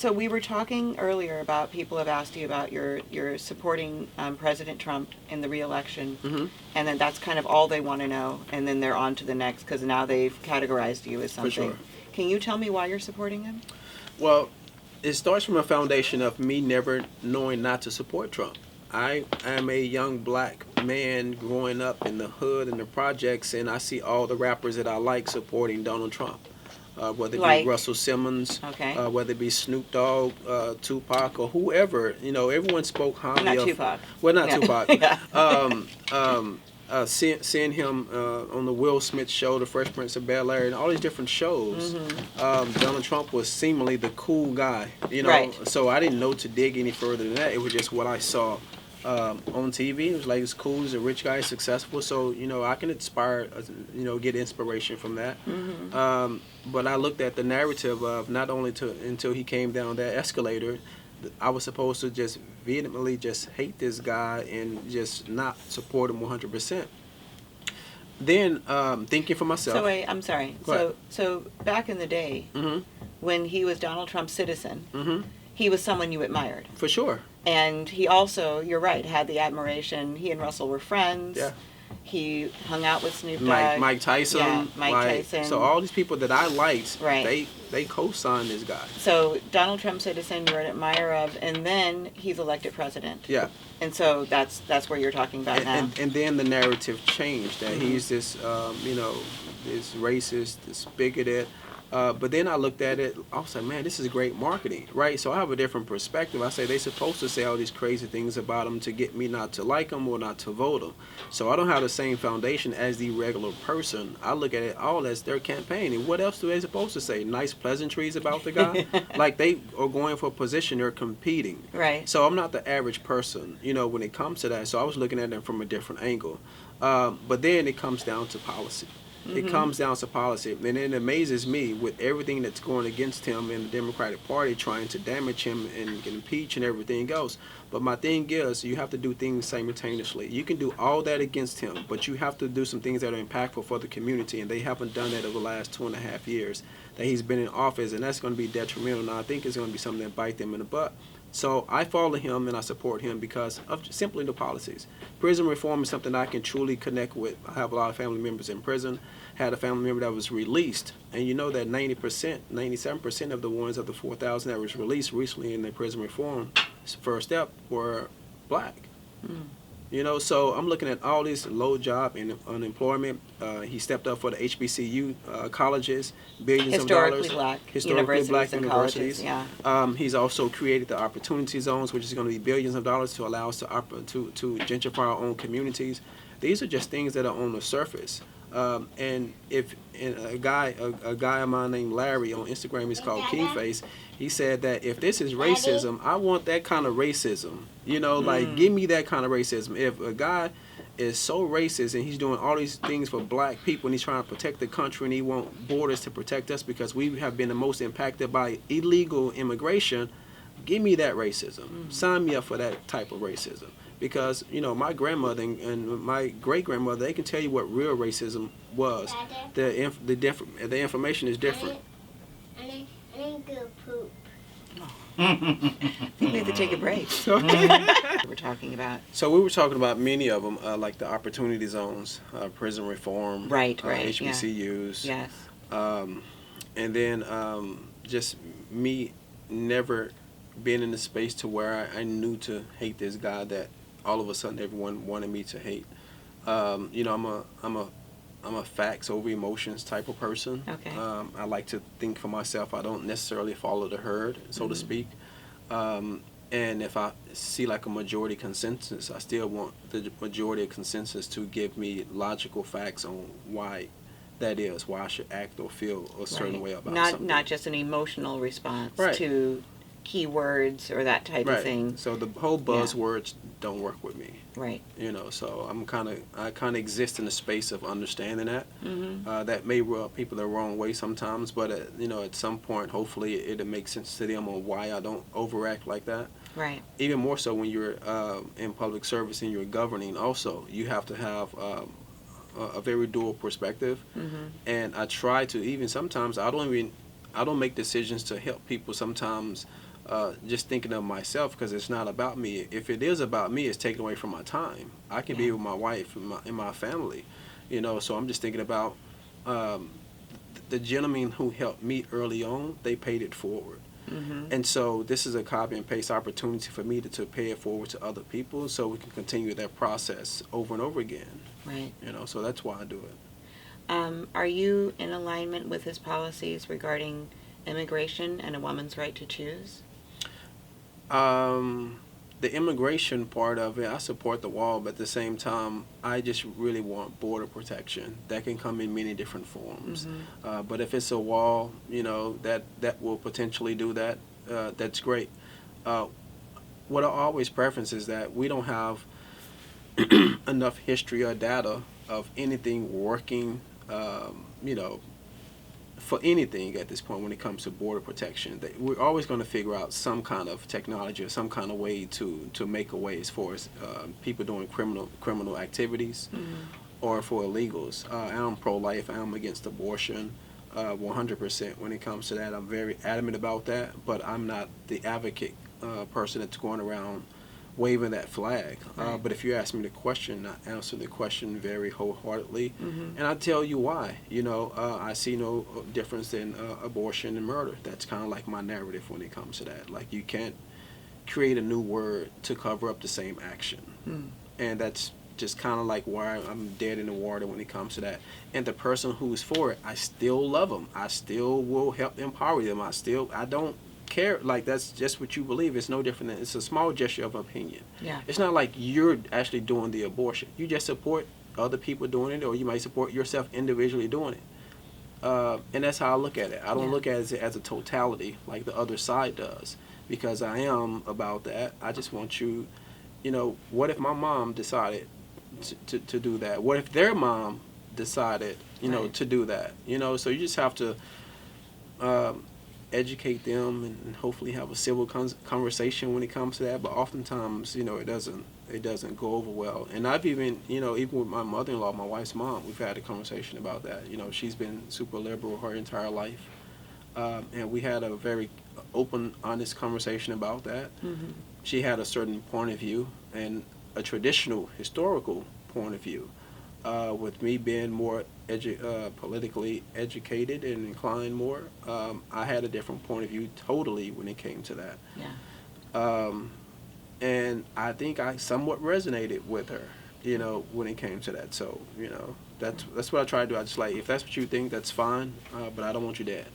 So we were talking earlier about people have asked you about your supporting President Trump in the re-election, and then that's kind of all they want to know, and then they're on to the next because now they've categorized you as something. For sure. Can you tell me why you're supporting him? Well, it starts from a foundation of me never knowing not to support Trump. I am a young black man growing up in the hood and the projects, and I see all the rappers that I like supporting Donald Trump. Whether it be Russell Simmons, whether it be Snoop Dogg, Tupac, or whoever, everyone spoke highly Not of. Tupac. Well, not Tupac. Yeah. Seeing him on the Will Smith show, The Fresh Prince of Bel-Air, and all these different shows, Donald Trump was seemingly the cool guy, Right. So I didn't know to dig any further than that. It was just what I saw on TV. It was like, it's cool, he's a rich guy, successful, so I can inspire, get inspiration from that. But I looked at the narrative of not only until he came down that escalator, I was supposed to just vehemently just hate this guy and just not support him 100%. Then thinking for myself. So wait, I'm sorry. So back in the day, when he was Donald Trump's citizen, he was someone you admired. For sure. And he also, you're right, had the admiration. He and Russell were friends. Yeah. He hung out with Snoop Dogg. Mike Tyson. Yeah, Mike Tyson. So all these people that I liked, right. they co-signed this guy. So Donald Trump citizen, you're an admirer of, and then he's elected president. Yeah. And so that's where you're talking about now. And then the narrative changed that he's this, this racist, this bigoted. But then I looked at it, I was like, man, this is great marketing, right? So I have a different perspective. I say they're supposed to say all these crazy things about him to get me not to like him or not to vote him. So I don't have the same foundation as the regular person. I look at it all as their campaign. And what else do they supposed to say? Nice pleasantries about the guy? Like they are going for a position, they're competing. Right. So I'm not the average person, when it comes to that. So I was looking at them from a different angle. But then it comes down to policy. It comes down to policy, and it amazes me with everything that's going against him in the Democratic Party, trying to damage him and get impeached and everything else. But my thing is, you have to do things simultaneously. You can do all that against him, but you have to do some things that are impactful for the community, and they haven't done that over the last 2.5 years that he's been in office, and that's going to be detrimental. Now, I think it's going to be something that bite them in the butt. So I follow him and I support him because of simply the policies. Prison reform is something I can truly connect with. I have a lot of family members in prison. Had a family member that was released, and you know that 90%, 97% of the ones of the 4,000 that was released recently in the prison reform first step were black. So I'm looking at all this low job and unemployment. He stepped up for the HBCU colleges, billions of dollars. Historically black universities. Yeah. He's also created the opportunity zones, which is going to be billions of dollars to allow us to gentrify our own communities. These are just things that are on the surface. And a guy of mine named Larry on Instagram, he's called Kingface. He said that if this is racism, I want that kind of racism. Like give me that kind of racism. If a guy is so racist and he's doing all these things for black people and he's trying to protect the country and he wants borders to protect us because we have been the most impacted by illegal immigration, give me that racism. Sign me up for that type of racism. Because, my grandmother and my great-grandmother, they can tell you what real racism was. The information is different. I didn't go poop. I think we have to take a break. We're talking about. So we were talking about many of them, like the opportunity zones, prison reform, right, HBCUs. Yes. And then just me never being in the space to where I knew to hate this guy that all of a sudden everyone wanted me to hate. I'm a facts over emotions type of person. Okay. I like to think for myself. I don't necessarily follow the herd, so to speak. And if I see like a majority consensus, I still want the majority of consensus to give me logical facts on why that is, why I should act or feel a certain way about something. Not just an emotional response Right. to keywords or that type of thing. So the whole buzzwords don't work with me. Right. So I kind of exist in the space of understanding that. That may rub people the wrong way sometimes, but at some point, hopefully, it'll make sense to them on why I don't overact like that. Right. Even more so when you're in public service and you're governing. Also, you have to have a very dual perspective. And I try to, even sometimes I don't make decisions to help people sometimes just thinking of myself, because it's not about me. If it is about me, it's taken away from my time. I can be with my wife and my family, you know. So I'm just thinking about the gentleman who helped me early on. They paid it forward. Mm-hmm. And so this is a copy and paste opportunity for me to pay it forward to other people, so we can continue that process over and over again. Right. You know, so that's why I do it. Are you in alignment with his policies regarding immigration and a woman's right to choose? The immigration part of it, I support the wall, but at the same time, I just really want border protection. That can come in many different forms. Mm-hmm. But if it's a wall, you know, that will potentially do that, that's great. What I always preference is that we don't have enough history or data of anything working, you know, for anything at this point when it comes to border protection. We're always going to figure out some kind of technology or some kind of way to make a way as far as people doing criminal activities, Mm-hmm. or for illegals. I'm pro-life. I'm against abortion 100% when it comes to that. I'm very adamant about that, but I'm not the advocate person that's going around waving that flag. Right. But if you ask me the question, I answer the question very wholeheartedly, Mm-hmm. and I tell you why. You know, I see no difference in abortion and murder. That's kind of like my narrative when it comes to that. Like, you can't create a new word to cover up the same action. Mm. And that's just kind of like why I'm dead in the water when it comes to that. And the person who's for it, I still love them. I still will help empower them. I don't care. Like, that's just what you believe. It's no different than, it's a small gesture of opinion. Yeah. It's not like you're actually doing the abortion. You just support other people doing it, or you might support yourself individually doing it. And that's how I look at it. I don't look at it as a totality like the other side does, because I am about that. I just want you, you know, what if my mom decided to do that? What if their mom decided, you know, Right. to do that? You know, so you just have to educate them and hopefully have a civil conversation when it comes to that. But oftentimes, you know, it doesn't go over well. And I've even, you know, even with my mother-in-law, my wife's mom, we've had a conversation about that. You know, she's been super liberal her entire life, and we had a very open, honest conversation about that. Mm-hmm. She had a certain point of view and a traditional historical point of view. With me being more politically educated and inclined more, I had a different point of view totally when it came to that. Yeah. And I think I somewhat resonated with her, you know, when it came to that. So, you know, that's what I try to do. I just like, if that's what you think, that's fine, but I don't want you dead.